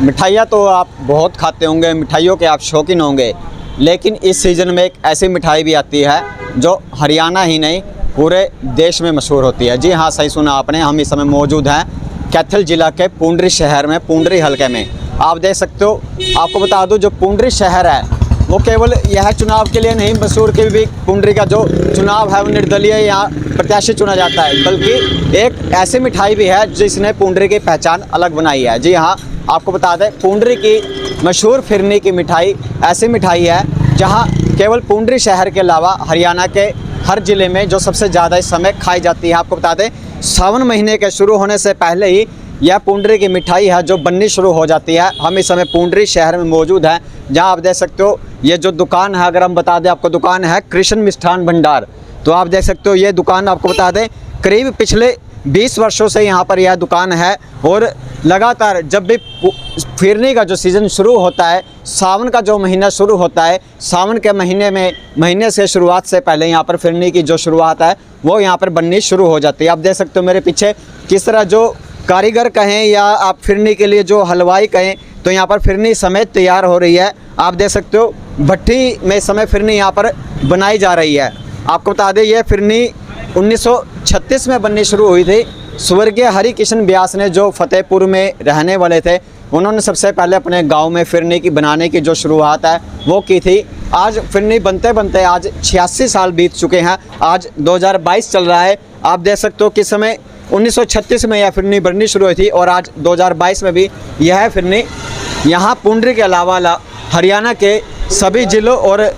मिठाइयाँ तो आप बहुत खाते होंगे, मिठाइयों के आप शौकीन होंगे, लेकिन इस सीज़न में एक ऐसी मिठाई भी आती है जो हरियाणा ही नहीं पूरे देश में मशहूर होती है। जी हाँ, सही सुना आपने। हम इस समय मौजूद हैं कैथल ज़िला के पुंडरी शहर में, पुंडरी हलके में। आप देख सकते हो, आपको बता दूं जो पुंडरी शहर है वो केवल यह चुनाव के लिए नहीं मशहूर, कि भी पुंडरी का जो चुनाव है वो निर्दलीय यहाँ प्रत्याशी चुना जाता है, बल्कि एक ऐसी मिठाई भी है जिसने पुंडरी की पहचान अलग बनाई है। जी हाँ, आपको बता दें पुंडरी की मशहूर फिरनी की मिठाई ऐसी मिठाई है जहाँ केवल पुंडरी शहर के अलावा हरियाणा के हर ज़िले में जो सबसे ज़्यादा इस समय खाई जाती है। आपको बता दें सावन महीने के शुरू होने से पहले ही यह पुंडरी की मिठाई है जो बननी शुरू हो जाती है। हम इस समय पुंडरी शहर में मौजूद हैं, जहां आप देख सकते हो ये जो दुकान है, अगर हम बता दें आपको, दुकान है कृष्ण मिष्ठान भंडार। तो आप देख सकते हो ये दुकान, आपको बता दें करीब पिछले 20 वर्षों से यहाँ पर यह दुकान है, और लगातार जब भी फिरनी का जो सीज़न शुरू होता है, सावन का जो महीना शुरू होता है, सावन के महीने से शुरुआत से पहले यहाँ पर फिरनी की जो शुरुआत है वो यहाँ पर बननी शुरू हो जाती है। आप देख सकते हो मेरे पीछे किस तरह जो कारीगर कहें या आप फिरनी के लिए जो हलवाई कहें, तो यहाँ पर फिरनी समेत तैयार हो रही है। आप देख सकते हो भट्टी में समय फिरनी यहाँ पर बनाई जा रही है। आपको बता दें ये फिरनी 1936 में बननी शुरू हुई थी। स्वर्गीय हरि किशन व्यास ने, जो फतेहपुर में रहने वाले थे, उन्होंने सबसे पहले अपने गांव में फिरनी की बनाने की जो शुरुआत है वो की थी। आज फिरनी बनते बनते आज 86 साल बीत चुके हैं। आज 2022 चल रहा है। आप देख सकते हो किस समय 1936 में यह फिरनी बननी शुरू हुई थी, और आज 2022 में भी यह फिरनी यहाँ पुंडरी के अलावा हरियाणा के सभी ज़िलों और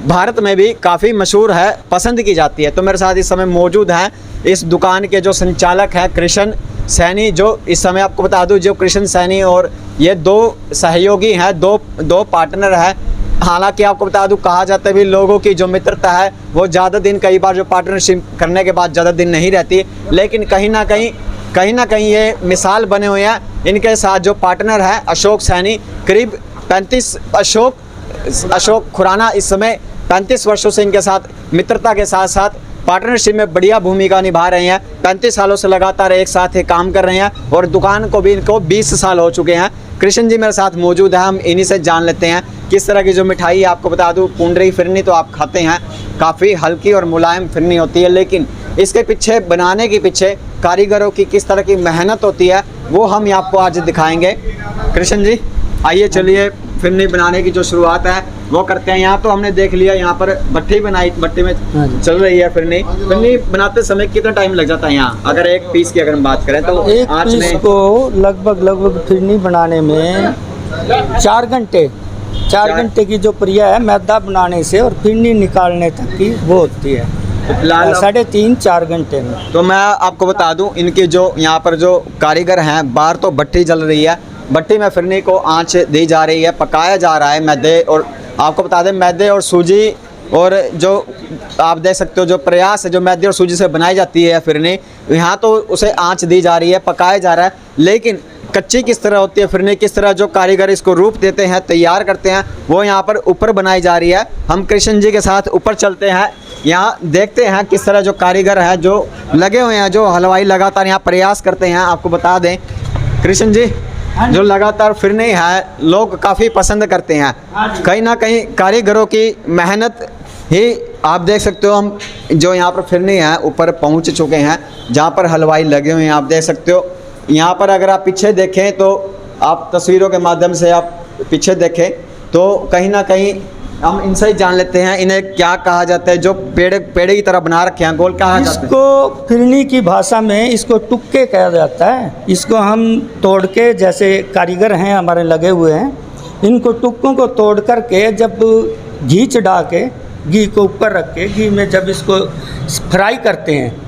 भारत में भी काफ़ी मशहूर है, पसंद की जाती है। तो मेरे साथ इस समय मौजूद हैं इस दुकान के जो संचालक हैं कृष्ण सैनी, जो इस समय आपको बता दूं जो कृष्ण सैनी और ये दो सहयोगी हैं, दो पार्टनर हैं। हालांकि आपको बता दूं कहा जाता है भी लोगों की जो मित्रता है वो ज़्यादा दिन, कई बार जो पार्टनरशिप करने के बाद ज़्यादा दिन नहीं रहती, लेकिन कहीं ना कहीं ये मिसाल बने हुए हैं। इनके साथ जो पार्टनर है अशोक सैनी, करीब 35 अशोक खुराना इस समय 35 वर्षों से इनके साथ मित्रता के साथ साथ पार्टनरशिप में बढ़िया भूमिका निभा रहे हैं। 35 सालों से लगातार एक साथ ही काम कर रहे हैं, और दुकान को भी इनको 20 साल हो चुके हैं। कृष्ण जी मेरे साथ मौजूद है, हम इन्हीं से जान लेते हैं किस तरह की जो मिठाई है। आपको बता दूं पुंडरी फिरनी तो आप खाते हैं, काफ़ी हल्की और मुलायम फिरनी होती है, लेकिन इसके पीछे बनाने के पीछे कारीगरों की किस तरह की मेहनत होती है वो हम आपको आज दिखाएंगे। कृष्ण जी आइए, चलिए फिरनी बनाने की जो शुरुआत है वो करते हैं। यहाँ तो हमने देख लिया, यहाँ पर भट्टी में चल रही है फिरनी बनाते समय कितना टाइम लग जाता है यहाँ, अगर एक पीस की अगर हम बात करें तो? एक पीस को लगभग फिरनी बनाने में 4 घंटे की जो प्रक्रिया है मैदा बनाने से और फिरनी निकालने तक की वो होती है 3.5-4 घंटे में। तो मैं आपको बता दूं इनके जो यहाँ पर जो कारीगर हैं, बाहर तो भट्टी जल रही है, भट्टी में फिरनी को आंच दी जा रही है, पकाया जा रहा है मैदे, और आपको बता दें मैदे और सूजी, और जो आप देख सकते हो जो प्रयास है जो मैदे और सूजी से बनाई जाती है फिरनी, यहाँ तो उसे आंच दी जा रही है, पकाया जा रहा है। लेकिन कच्ची किस तरह होती है फिरनी, किस तरह जो कारीगर इसको रूप देते हैं, तैयार करते हैं, वो यहाँ पर ऊपर बनाई जा रही है। हम कृष्ण जी के साथ ऊपर चलते हैं, यहाँ देखते हैं किस तरह जो कारीगर हैं जो लगे हुए हैं, जो हलवाई लगातार यहाँ प्रयास करते हैं। आपको बता दें कृष्ण जी जो लगातार फिरनी है लोग काफ़ी पसंद करते हैं, कहीं ना कहीं कारीगरों की मेहनत ही आप देख सकते हो। हम जो यहाँ पर फिरनी है ऊपर पहुँच चुके हैं, जहाँ पर हलवाई लगे हुए हैं। आप देख सकते हो यहाँ पर अगर आप पीछे देखें तो आप तस्वीरों के माध्यम से आप पीछे देखें तो कहीं ना कहीं हम इनसे ही जान लेते हैं इन्हें क्या कहा जाता है, जो पेड़ की तरह बना रखे हैं, गोल कहा जाता है। इसको फिरनी की भाषा में इसको टुक्के कहा जाता है। इसको हम तोड़ के, जैसे कारीगर हैं हमारे लगे हुए हैं, इनको टुक्कों को तोड़ करके जब घी चढ़ा के, घी को ऊपर रख के, घी में जब इसको फ्राई करते हैं,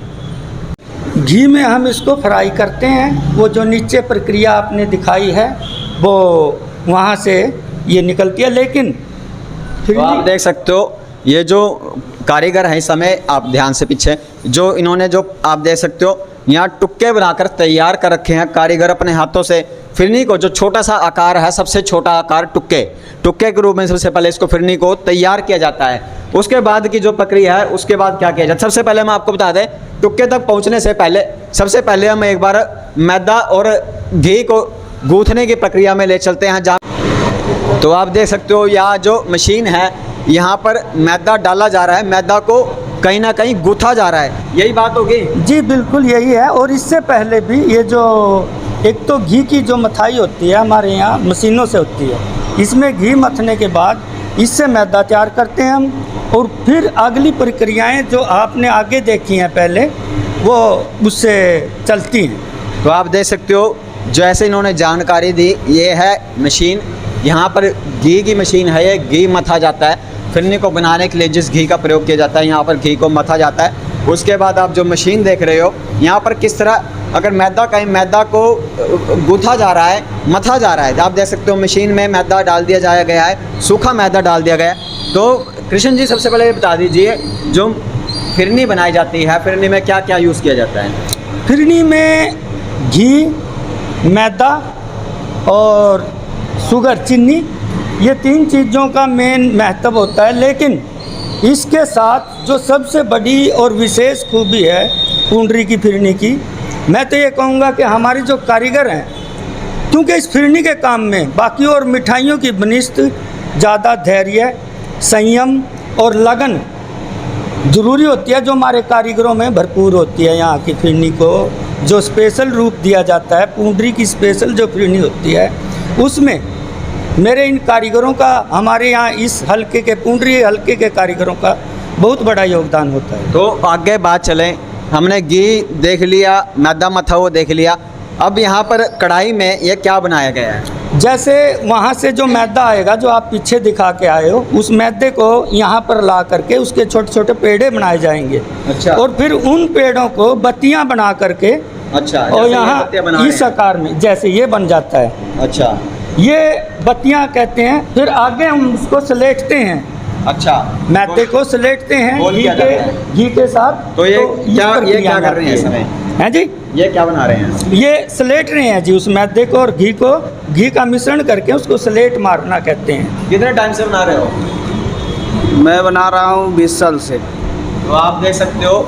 घी में हम इसको फ्राई करते हैं, वो जो नीचे प्रक्रिया आपने दिखाई है वो वहाँ से ये निकलती है। लेकिन तो आप देख सकते हो ये जो कारीगर हैं इस समय, आप ध्यान से पीछे जो इन्होंने जो आप देख सकते हो यहाँ टुक्के बनाकर तैयार कर रखे हैं कारीगर अपने हाथों से। फिरनी को जो छोटा सा आकार है, सबसे छोटा आकार टुक्के के रूप में सबसे पहले इसको फिरनी को तैयार किया जाता है। उसके बाद की जो प्रक्रिया है उसके बाद क्या किया जाता है, सबसे पहले मैं आपको बता दें टुक्के तक पहुँचने से पहले सबसे पहले हम एक बार मैदा और घी को गूंथने की प्रक्रिया में ले चलते हैं जहाँ। तो आप देख सकते हो यहाँ जो मशीन है, यहाँ पर मैदा डाला जा रहा है, मैदा को कहीं ना कहीं गूंथा जा रहा है, यही बात होगी? जी बिल्कुल यही है। और इससे पहले भी ये जो एक तो घी की जो मथाई होती है हमारे यहाँ मशीनों से होती है, इसमें घी मथने के बाद इससे मैदा तैयार करते हैं हम, और फिर अगली प्रक्रियाएं जो आपने आगे देखी हैं पहले वो उससे चलती हैं। तो आप देख सकते हो जैसे इन्होंने जानकारी दी, ये है मशीन, यहाँ पर घी की मशीन है, ये घी मथा जाता है फिरनी को बनाने के लिए, जिस घी का प्रयोग किया जाता है यहाँ पर घी को मथा जाता है। उसके बाद आप जो मशीन देख रहे हो यहाँ पर किस तरह अगर मैदा कहीं मैदा को गूंथा जा रहा है, मथा जा रहा है, आप देख सकते हो मशीन में मैदा डाल दिया जाया गया है, सूखा मैदा डाल दिया गया है। तो कृष्ण जी सबसे पहले ये बता दीजिए जो फिरनी बनाई जाती है, फिरनी में क्या क्या यूज़ किया जाता है? फिरनी में घी, मैदा और शुगर चीनी, ये 3 चीज़ों का मेन महत्व होता है। लेकिन इसके साथ जो सबसे बड़ी और विशेष खूबी है पूंडरी की फिरनी की, मैं तो ये कहूँगा कि हमारे जो कारीगर हैं, क्योंकि इस फिरनी के काम में बाकी और मिठाइयों की बनिश्त ज़्यादा धैर्य, संयम और लगन ज़रूरी होती है, जो हमारे कारीगरों में भरपूर होती है। यहाँ की फिरनी को जो स्पेशल रूप दिया जाता है, पूंडरी की स्पेशल जो फिरनी होती है, उसमें मेरे इन कारीगरों का, हमारे यहाँ इस हलके के पूंडरी हलके के कारीगरों का बहुत बड़ा योगदान होता है। तो आगे बात चलें, हमने घी देख लिया, मैदा मथा हुआ देख लिया, अब यहाँ पर कढ़ाई में ये क्या बनाया गया है? जैसे वहाँ से जो मैदा आएगा जो आप पीछे दिखा के आए हो, उस मैदे को यहाँ पर ला करके उसके छोटे छोटे पेड़े बनाए जाएंगे। अच्छा। और फिर उन पेड़ों को बत्तियाँ बना करके, अच्छा, और यहाँ इस आकार में जैसे ये बन जाता है। अच्छा, ये बत्तियाँ कहते हैं। फिर आगे हम उसको सलेटते हैं, अच्छा, मैदे को सलेटते हैं गोल किया जाता है। घी के साथ। तो ये इस क्या प्रक्रिया कर रहे हैं में इसमें? हैं जी, ये क्या बना रहे हैं? ये सलेट रहे हैं जी उस मैदे को, और घी का मिश्रण करके उसको सलेट मारना कहते हैं। कितने टाइम से बना रहे हो? मैं बना रहा हूँ 20 साल से। तो आप देख सकते हो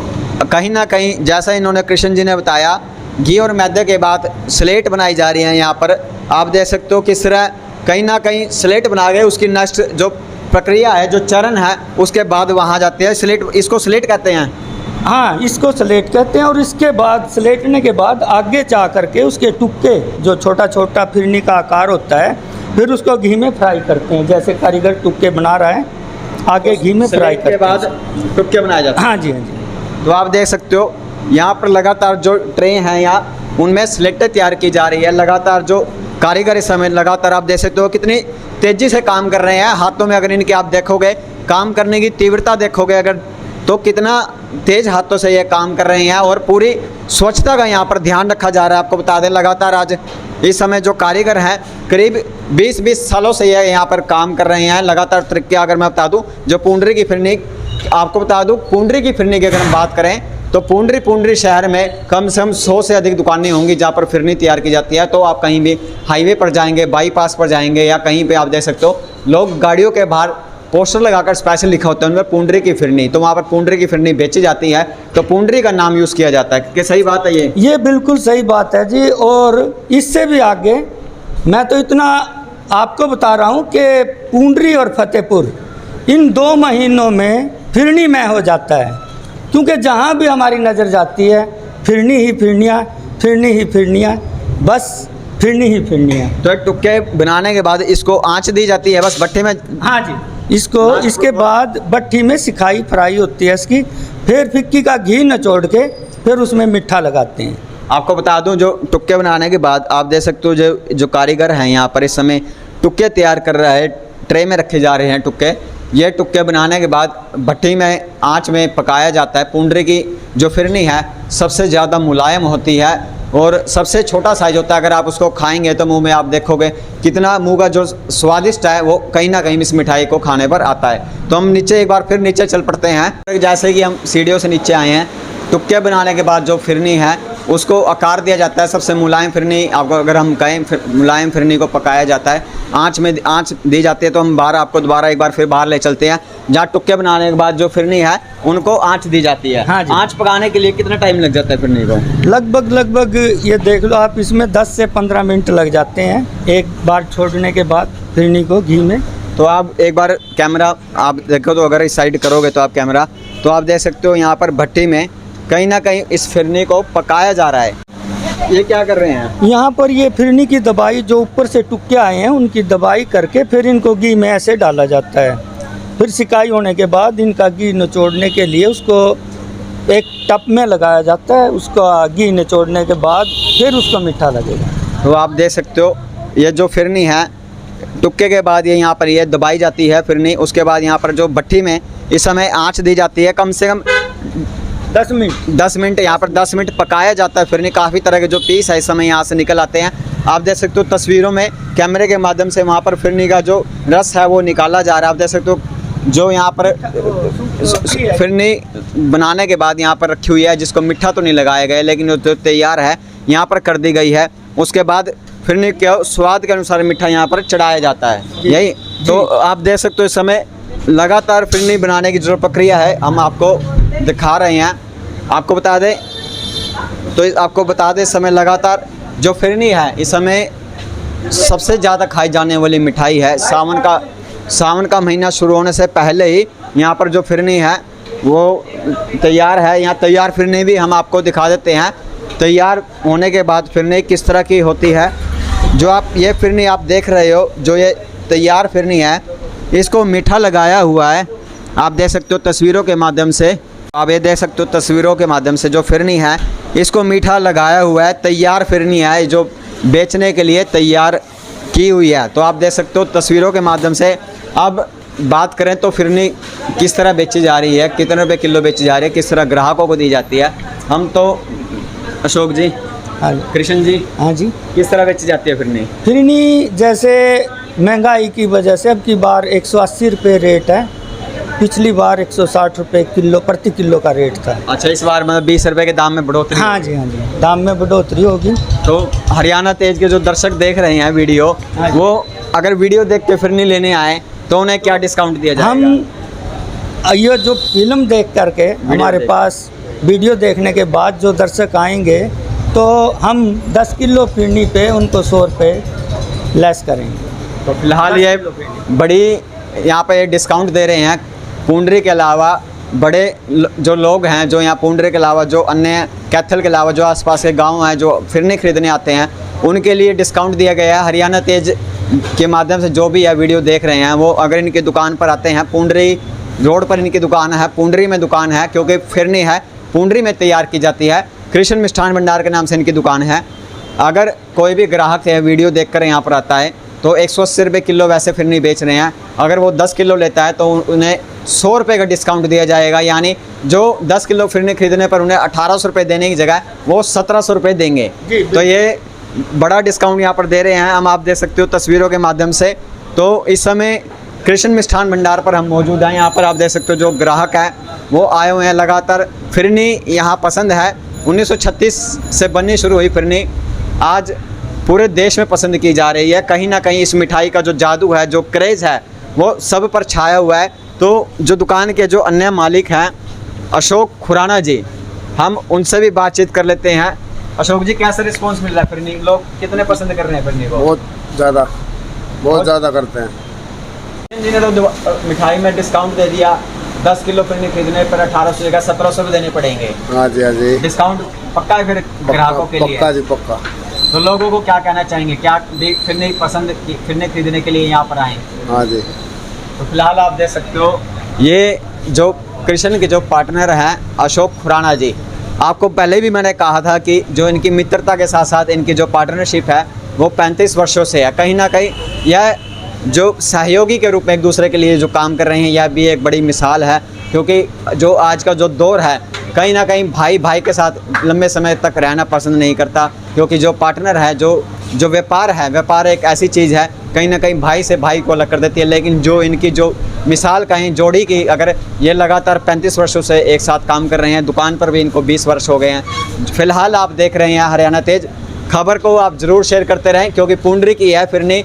कहीं ना कहीं जैसा इन्होंने कृष्ण जी ने बताया, घी और मैदे के बाद स्लेट बनाई जा रही है। यहाँ पर आप देख सकते हो किस तरह कहीं ना कहीं स्लेट बना गए, उसकी नेक्स्ट जो प्रक्रिया है, जो चरण है, उसके बाद वहाँ जाते हैं स्लेट, इसको स्लेट कहते हैं। हाँ, इसको स्लेट कहते हैं। और इसके बाद स्लेटने के बाद आगे जा करके उसके टुक्के, जो छोटा छोटा फिरनी का आकार होता है, फिर उसको घी में फ्राई करते हैं। जैसे कारीगर टुक्के बना रहा है, आगे घी में फ्राई करते हैं। के बाद टुक्के बनाए जाते हैं। हाँ जी, हाँ जी। तो आप देख सकते हो यहाँ पर लगातार जो ट्रे हैं यहाँ, उनमें स्लेटें तैयार की जा रही है। लगातार जो कारीगर इस समय लगातार आप देख सकते हो कितनी तेज़ी से काम कर रहे हैं। हाथों में अगर इनके आप देखोगे, काम करने की तीव्रता देखोगे अगर, तो कितना तेज़ हाथों से ये काम कर रहे हैं। और पूरी स्वच्छता का यहाँ पर ध्यान रखा जा रहा है। आपको बता दें लगातार आज इस समय जो कारीगर हैं करीब 20 सालों से ये यहाँ पर काम कर रहे हैं लगातार तरीके। अगर मैं बता दूँ जो पूंडरी की फिरनी, आपको बता दूँ पूंडरी की फिरनी की अगर हम बात करें तो पूंडरी शहर में कम से कम 100 से अधिक दुकानें होंगी जहाँ पर फिरनी तैयार की जाती है। तो आप कहीं भी हाईवे पर जाएंगे, बाईपास पर जाएंगे, या कहीं पे आप देख सकते हो लोग गाड़ियों के बाहर पोस्टर लगाकर स्पेशल लिखा होता है उनमें पूंडरी की फिरनी, तो वहाँ पर पूंडरी की फिरनी बेची जाती है, तो पूंडरी का नाम यूज़ किया जाता है। क्या सही बात है ये बिल्कुल सही बात है जी। और इससे भी आगे मैं तो इतना आपको बता रहा हूँ कि पूंडरी और फतेहपुर इन 2 महीनों में फिरनी में हो जाता है, क्योंकि जहाँ भी हमारी नज़र जाती है फिरनी ही फिरनियाँ, फिरनी ही फिरनियाँ, बस फिरनी ही फिरनियाँ। तो एक टुक्के बनाने के बाद इसको आँच दी जाती है बस भट्टी में? हाँ जी, इसको इसके बाद भट्टी में सिखाई फ्राई होती है इसकी, फिर फिक्की का घी निचोड़ के फिर उसमें मिठा लगाते हैं। आपको बता दूं जो टुक्के बनाने के बाद आप देख सकते हो जो कारीगर हैं यहाँ पर इस समय टुक्के तैयार कर रहा है, ट्रे में रखे जा रहे हैं टुक्के। ये टुक्के बनाने के बाद भट्टी में आंच में पकाया जाता है। पूंडरी की जो फिरनी है सबसे ज़्यादा मुलायम होती है और सबसे छोटा साइज होता है। अगर आप उसको खाएंगे तो मुंह में आप देखोगे कितना मुंह का जो स्वादिष्ट है वो कहीं ना कहीं इस मिठाई को खाने पर आता है। तो हम नीचे एक बार फिर नीचे चल पड़ते हैं। जैसे कि हम सीढ़ियों से नीचे आए हैं, टुक्के बनाने के बाद जो फिरनी है उसको आकार दिया जाता है। सबसे मुलायम फिरनी आपको अगर हम कहें मुलायम फिरनी को पकाया जाता है, आँच दी जाती है। तो हम आपको दोबारा एक बार फिर बाहर ले चलते हैं जहाँ टुक्के बनाने के बाद जो फिरनी है उनको आँच दी जाती है। हाँ जी। आँच पकाने के लिए कितना टाइम लग जाता है फिरनी को? लगभग ये देख लो आप, इसमें 10 से 15 मिनट लग जाते हैं एक बार छोड़ने के बाद फिरनी को घी में। तो आप एक बार कैमरा आप देखो, तो अगर इस साइड करोगे तो आप कैमरा, तो आप देख सकते हो यहाँ पर भट्टी में कहीं ना कहीं इस फिरनी को पकाया जा रहा है। ये क्या कर रहे हैं? यहाँ पर ये फिरनी की दवाई जो ऊपर से टुक्के आए हैं उनकी दवाई करके फिर इनको घी में ऐसे डाला जाता है। फिर सिकाई होने के बाद इनका घी निचोड़ने के लिए उसको एक टप में लगाया जाता है। उसको घी निचोड़ने के बाद फिर उसको मीठा लगेगा। तो आप देख सकते हो ये जो फिरनी है, टुक्के के बाद ये यहाँ पर ये दबाई जाती है फिरनी। उसके बाद यहाँ पर जो भट्टी में इस समय आँच दी जाती है, कम से कम 10 मिनट यहाँ पर 10 मिनट पकाया जाता है फिरनी। काफ़ी तरह के जो पीस है इस समय यहाँ से निकल आते हैं। आप देख सकते हो तस्वीरों में कैमरे के माध्यम से वहाँ पर फिरनी का जो रस है वो निकाला जा रहा है। आप देख सकते हो जो यहाँ पर फिरनी बनाने के बाद यहाँ पर रखी हुई है, जिसको मिठा तो नहीं लगाया गया लेकिन जो तैयार है यहाँ पर कर दी गई है। उसके बाद फिरनी के स्वाद के अनुसार मिठा यहाँ पर चढ़ाया जाता है। यही तो आप देख सकते हो इस समय लगातार फिरनी बनाने की जो प्रक्रिया है हम आपको दिखा रहे हैं। आपको बता दें इस समय लगातार जो फिरनी है इस समय सबसे ज़्यादा खाई जाने वाली मिठाई है। सावन का महीना शुरू होने से पहले ही यहाँ पर जो फिरनी है वो तैयार है। यहाँ तैयार फिरनी भी हम आपको दिखा देते हैं। तैयार होने के बाद फिरनी किस तरह की होती है, जो आप ये फिरनी आप देख रहे हो, जो ये तैयार फिरनी है इसको मीठा लगाया हुआ है। आप देख सकते हो तस्वीरों के माध्यम से, आप ये देख सकते हो तस्वीरों के माध्यम से जो फिरनी है इसको मीठा लगाया हुआ है। तैयार फिरनी है जो बेचने के लिए तैयार की हुई है। तो आप देख सकते हो तस्वीरों के माध्यम से। अब बात करें तो फिरनी किस तरह बेची जा रही है, कितने रुपए किलो बेची जा रही है, किस तरह ग्राहकों को दी जाती है, हम तो अशोक जी, हाँ कृष्ण जी, हाँ जी, किस तरह बेची जाती है फिरनी? फिरनी जैसे महंगाई की वजह से अब की बार 180 रुपये रेट है। पिछली बार 160 रुपये किलो प्रति किलो का रेट था। अच्छा, इस बार मतलब 20 रुपये के दाम में बढ़ोतरी? हाँ जी, हाँ जी, दाम में बढ़ोतरी होगी। तो हरियाणा तेज के जो दर्शक देख रहे हैं वीडियो, हाँ जी। वो अगर वीडियो देख के फिरनी लेने आए तो उन्हें क्या डिस्काउंट दिया जाएगा? हम ये जो फिल्म देख करके हमारे पास वीडियो देखने के बाद जो दर्शक आएंगे तो हम 10 किलो फिरनी पे उनको 100 रुपये लेस करेंगे। तो फिलहाल ये बड़ी यहाँ पे डिस्काउंट दे रहे हैं। पुंडरी के अलावा बड़े जो लोग हैं, जो यहाँ पुंडरी के अलावा जो अन्य कैथल के अलावा जो आसपास के गांव हैं जो फिरनी खरीदने आते हैं, उनके लिए डिस्काउंट दिया गया है। हरियाणा तेज के माध्यम से जो भी यह वीडियो देख रहे हैं वो अगर इनकी दुकान पर आते हैं, पुंडरी रोड पर इनकी दुकान है, पुंडरी में दुकान है, क्योंकि फिरनी है पुंडरी में तैयार की जाती है। कृष्ण मिष्ठान भंडार के नाम से इनकी दुकान है। अगर कोई भी ग्राहक है वीडियो देखकर यहाँ पर आता है तो 180 रुपये किलो वैसे फिरनी बेच रहे हैं। अगर वो 10 किलो लेता है तो उन्हें 100 रुपये का डिस्काउंट दिया जाएगा। यानी जो 10 किलो फिरनी खरीदने पर उन्हें 1800 रुपये देने की जगह वो 1700 रुपये देंगे। तो ये बड़ा डिस्काउंट यहाँ पर दे रहे हैं। हम आप देख सकते हो तस्वीरों के माध्यम से। तो इस समय कृष्ण मिष्ठान भंडार पर हम मौजूद हैं। यहाँ पर आप देख सकते हो जो ग्राहक हैं वो आए हुए हैं। लगातार फिरनी यहाँ पसंद है। 1936 से बननी शुरू हुई फिरनी आज पूरे देश में पसंद की जा रही है। कहीं ना कहीं इस मिठाई का जो जादू है, जो क्रेज़ है, वो सब पर छाया हुआ है। तो जो दुकान के जो अन्य मालिक हैं अशोक खुराना जी, हम उनसे भी बातचीत कर लेते हैं। अशोक जी, कैसा रिस्पांस मिल रहा है फिरनी? लोग कितने पसंद कर रहे हैं फिरनी को? बहुत ज़्यादा करते हैं। जी ने तो मिठाई में डिस्काउंट दे दिया। 10 किलो फिरनी खरीदने पर 1800 जगह 1700 भी देने पड़ेंगे। हाँ जी, हाँ जी, डिस्काउंट पक्का है फिर ग्राहकों के लिए? पक्का जी, पक्का। तो लोगों को क्या कहना चाहेंगे, क्या फिरनी खरीदने के लिए यहाँ पर आए? हाँ जी। तो फिलहाल आप देख सकते हो ये जो कृष्ण के जो पार्टनर हैं अशोक खुराना जी, आपको पहले भी मैंने कहा था कि जो इनकी मित्रता के साथ साथ इनकी जो पार्टनरशिप है वो 35 वर्षों से है। कहीं ना कहीं यह जो सहयोगी के रूप में एक दूसरे के लिए जो काम कर रहे हैं, यह भी एक बड़ी मिसाल है। क्योंकि जो आज का जो दौर है, कहीं ना कहीं भाई भाई के साथ लंबे समय तक रहना पसंद नहीं करता। क्योंकि जो पार्टनर है, जो व्यापार है, व्यापार एक ऐसी चीज़ है कहीं ना कहीं भाई से भाई को अलग कर देती है। लेकिन जो इनकी जो मिसाल कहें जोड़ी की, अगर ये लगातार 35 वर्षों से एक साथ काम कर रहे हैं, दुकान पर भी इनको 20 वर्ष हो गए हैं। फ़िलहाल आप देख रहे हैं हरियाणा तेज, खबर को आप ज़रूर शेयर करते रहें क्योंकि पुंडरी की है फिरनी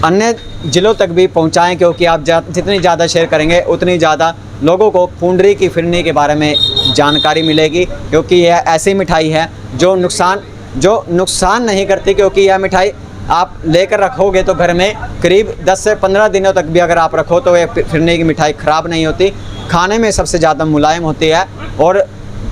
अन्य ज़िलों तक भी पहुंचाएं, क्योंकि आप जितनी ज़्यादा शेयर करेंगे उतनी ज़्यादा लोगों को पुंडरी की फिरनी के बारे में जानकारी मिलेगी, क्योंकि यह ऐसी मिठाई है जो नुकसान नहीं करती, क्योंकि यह मिठाई आप लेकर रखोगे तो घर में करीब 10 से 15 दिनों तक भी अगर आप रखो तो ये फिरनी की मिठाई ख़राब नहीं होती, खाने में सबसे ज़्यादा मुलायम होती है। और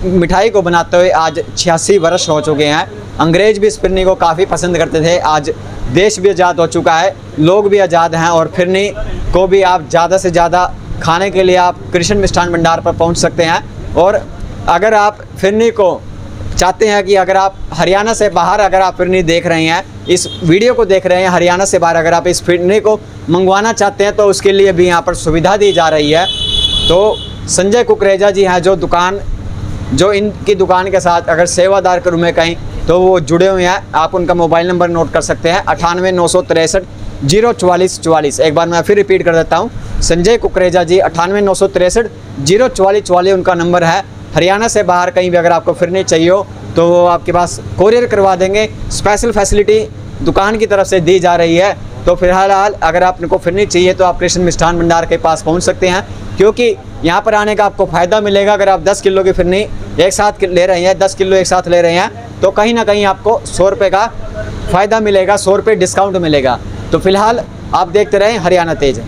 मिठाई को बनाते हुए आज 86 वर्ष हो चुके हैं। अंग्रेज़ भी इस फिरनी को काफ़ी पसंद करते थे। आज देश भी आज़ाद हो चुका है, लोग भी आज़ाद हैं और फिरनी को भी आप ज़्यादा से ज़्यादा खाने के लिए आप कृष्ण मिष्ठान भंडार पर पहुंच सकते हैं। और अगर आप फिरनी को चाहते हैं कि अगर आप हरियाणा से बाहर अगर आप फिरनी देख रहे हैं, इस वीडियो को देख रहे हैं हरियाणा से बाहर, अगर आप इस फिरनी को मंगवाना चाहते हैं तो उसके लिए भी यहाँ पर सुविधा दी जा रही है। तो संजय कुकरेजा जी हैं जो इनकी दुकान के साथ अगर सेवादार के रूप में कहीं तो वो जुड़े हुए हैं। आप उनका मोबाइल नंबर नोट कर सकते हैं 98 963 044 44। एक बार मैं फिर रिपीट कर देता हूँ, संजय कुकरेजा जी 98 963 044 44 उनका नंबर है। हरियाणा से बाहर कहीं भी अगर आपको फिरनी चाहिए हो तो वो आपके पास कोरियर करवा देंगे। स्पेशल फैसिलिटी दुकान की तरफ से दी जा रही है। तो फिलहाल अगर आपको फिरनी चाहिए तो आप कृष्ण मिष्ठान भंडार के पास पहुंच सकते हैं, क्योंकि यहाँ पर आने का आपको फ़ायदा मिलेगा। अगर आप 10 किलो की फिरनी एक साथ ले रहे हैं, 10 किलो एक साथ ले रहे हैं तो कहीं ना कहीं आपको 100 रुपये का फ़ायदा मिलेगा, 100 रुपये डिस्काउंट मिलेगा। तो फिलहाल आप देखते रहें हरियाणा तेज।